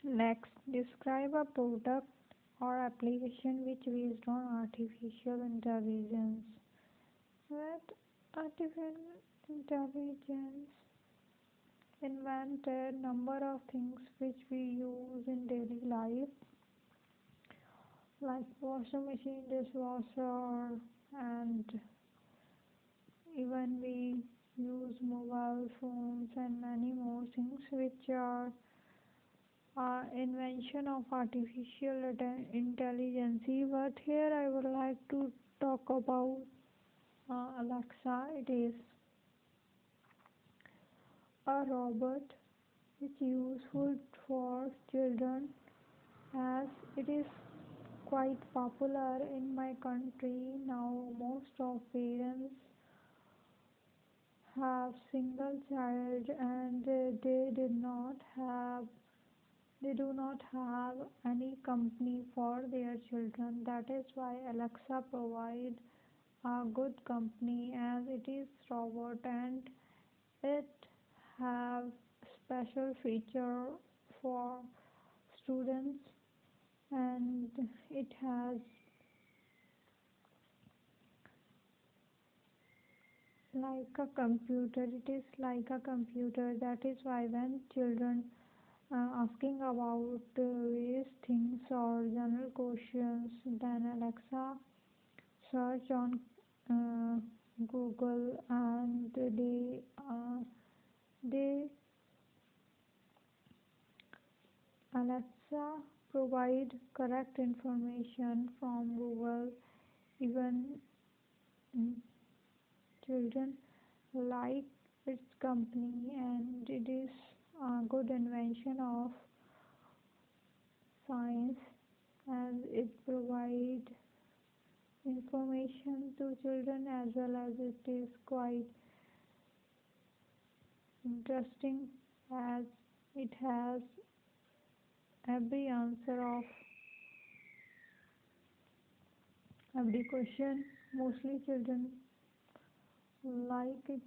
Next, describe a product or application which based on artificial intelligence. With artificial intelligence invent a number of things which we use in daily life, like washing machine, dishwasher, and even we use mobile phones and many more things which are invention of artificial intelligence. But here I would like to talk about Alexa. It is a robot which is useful for children as it is quite popular in my country now. Most of parents have single child and they do not have any company for their children. That is why Alexa provide a good company as it is robot and it have special feature for students, and it has like a computer. It is like a computer. That is why when children asking about various things or general questions, then Alexa search on uh, Google, and they Alexa provide correct information from Google. Even children like its company, and it is a good invention of science as it provide information to children as well as it is quite interesting as it has every answer of every question. Mostly children like its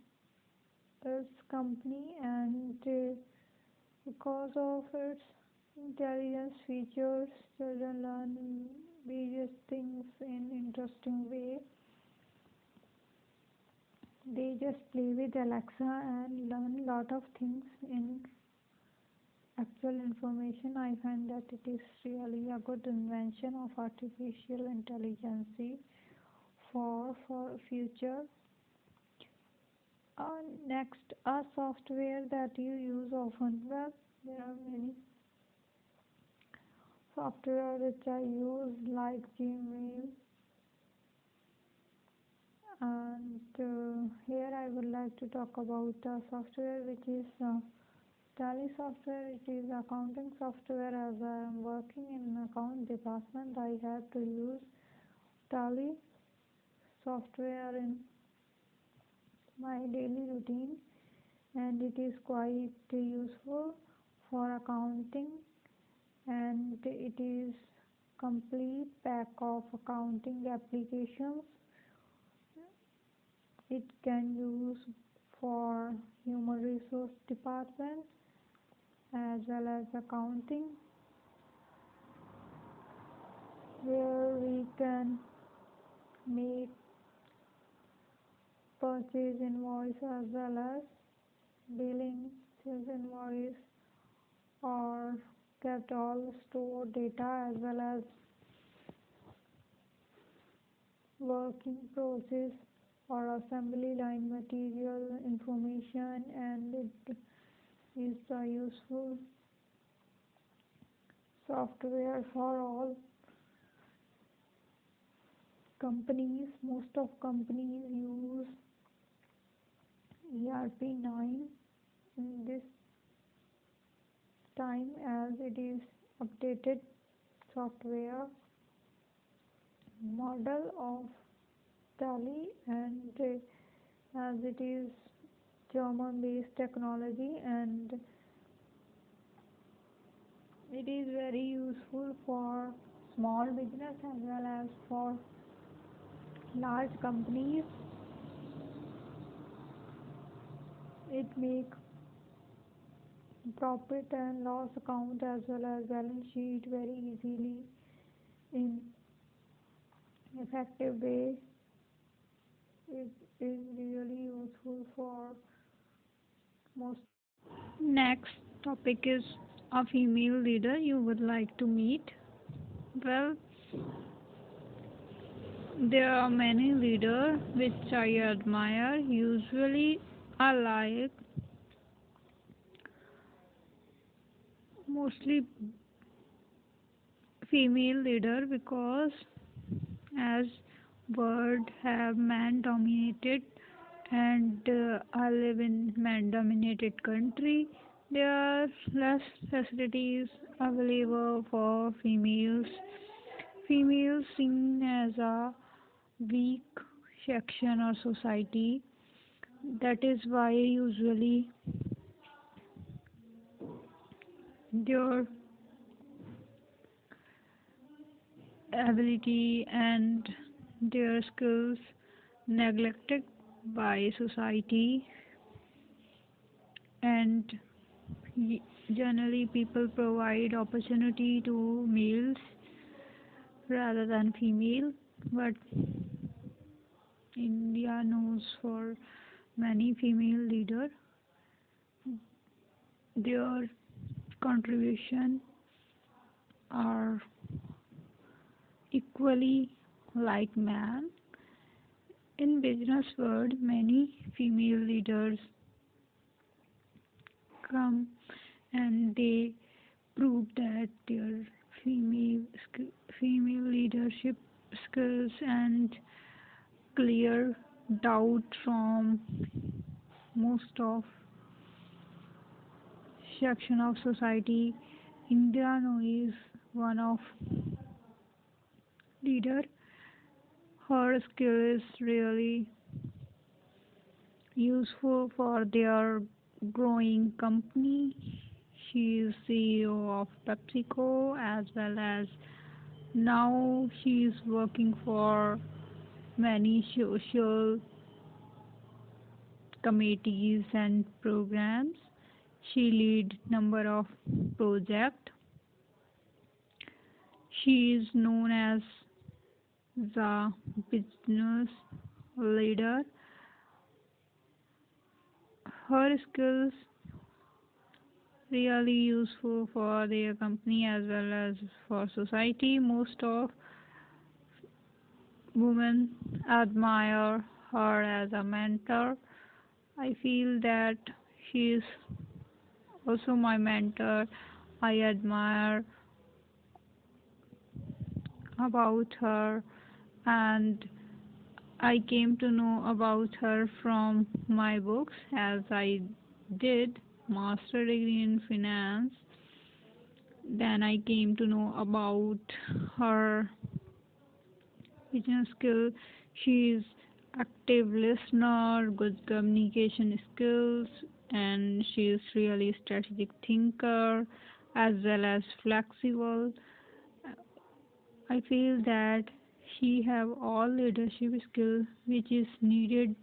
company, and because of its intelligence features, children learn various things in interesting way. They just play with Alexa and learn lot of things in actual information. I find that it is really a good invention of artificial intelligence for future. Next, a software that you use often. Well, there are many software which I use like Gmail, and here I would like to talk about a software which is Tally software. It is accounting software. As I am working in account department, I have to use Tally software in my daily routine, and it is quite useful for accounting, and it is complete pack of accounting applications. It can use for human resource department as well as accounting, where we can make purchase invoice as well as billing, sales invoice, or get all store data as well as working process or assembly line material information, and it is a useful software for all companies. Most of companies use ERP 9 in this time as it is updated software model of Tally, and as it is German based technology, and it is very useful for small business as well as for large companies. It make profit and loss account as well as balance sheet very easily in effective way. It is really useful for most. Next topic is a female leader you would like to meet. Well, there are many leaders which I admire. Usually, I like mostly female leader because as world have man dominated and I live in man dominated country, there are less facilities available for females. Females seen as a weak section or society. That is why usually their ability and their skills neglected by society, and generally people provide opportunity to males rather than female, but India knows for many female leaders. Their contribution are equally like man. In business world, many female leaders come and they prove that their female female leadership skills and clear doubt from most of section of society. India is one of leader. Her skill is really useful for their growing company. She is CEO of PepsiCo as well as now she is working for many social committees and programs. She lead number of projects. She is known as the business leader. Her skills really useful for their company as well as for society. Most of women admire her as a mentor. I feel that she is also my mentor. I admire about her and I came to know about her from my books as I did master degree in finance. Then I came to know about her business skill. She is active listener, good communication skills, and she is really strategic thinker as well as flexible. I feel that she have all leadership skill which is needed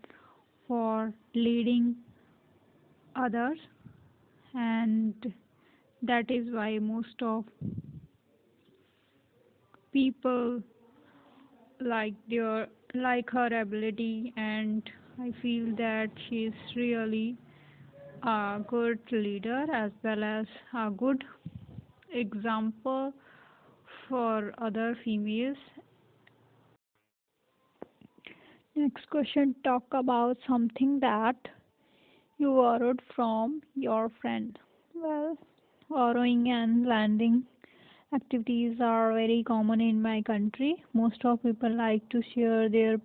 for leading others, and that is why most of people like her ability, and I feel that she is really a good leader as well as a good example for other females. Next question, talk about something that you borrowed from your friend. Well, borrowing and lending activities are very common in my country. Most of people like to share their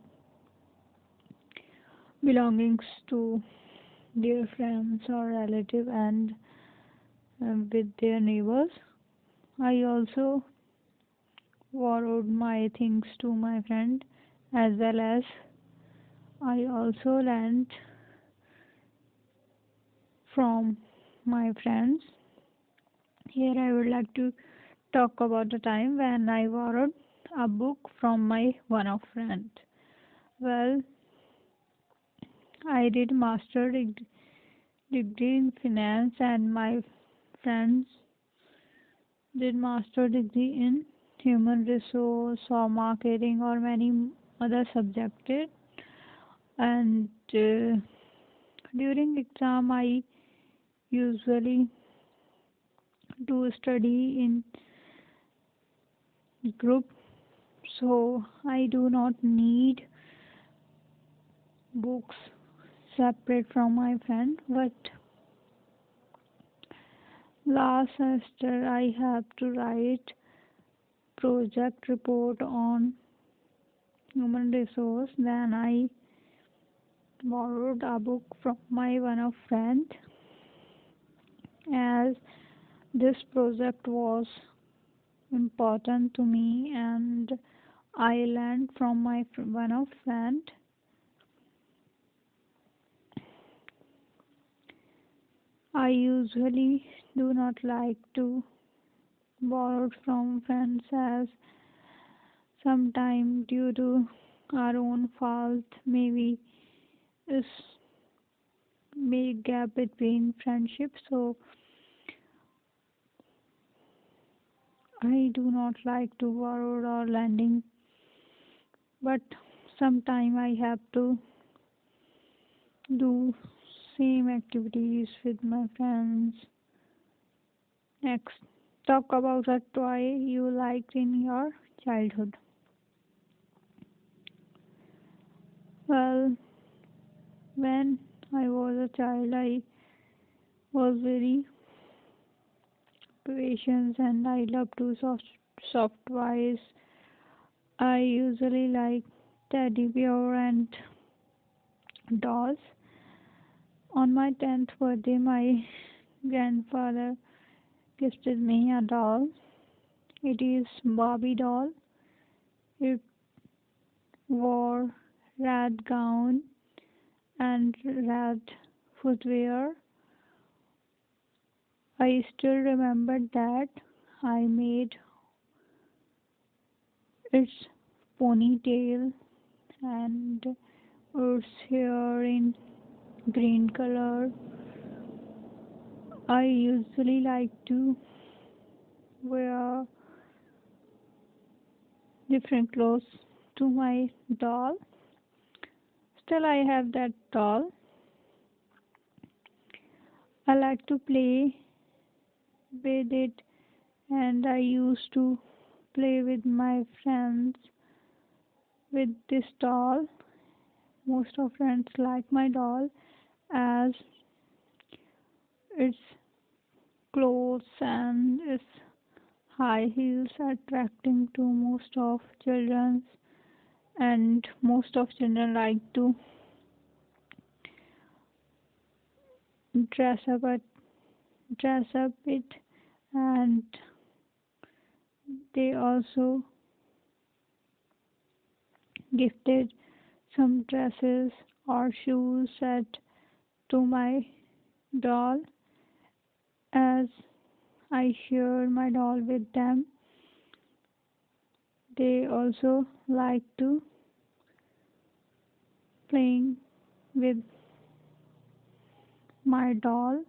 belongings to their friends or relative and with their neighbors. I also borrowed my things to my friend as well as I also lent from my friends. Here I would like to talk about the time when I borrowed a book from my one of friend. Well, I did degree in finance and my friends did master degree in human resource or marketing or many other subjects. And during exam, I usually do study in group, so I do not need books separate from my friend. But last semester I have to write project report on human resource. Then I borrowed a book from my one of friend, as this project was important to me, and I learned from my one of friend. I usually do not like to borrow from friends, as sometime due to our own fault maybe is big gap between friendships, so I do not like to borrow or lending, but sometime I have to do same activities with my friends. Next, talk about a toy you liked in your childhood. Well, when I was a child, I was very patient and I love to soft toys. I usually like teddy bear and dolls. On my 10th birthday, my grandfather gifted me a doll. It is Barbie doll. It wore red gown and red footwear. I still remember that I made its ponytail and its hair in green color. I usually like to wear different clothes to my doll. Still, I have that doll. I like to play with it, and I used to play with my friends with this doll. Most of friends like my doll, as its clothes and its high heels attracting to most of children, and most of children like to dress up it, dress up it, and they also gifted some dresses or shoes set to my doll, as I share my doll with them. They also like to playing with my doll,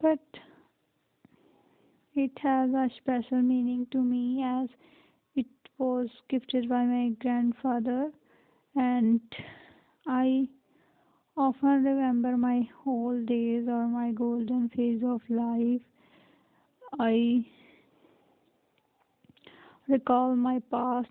but it has a special meaning to me, as it was gifted by my grandfather, and I often remember my whole days or my golden phase of life. I recall my past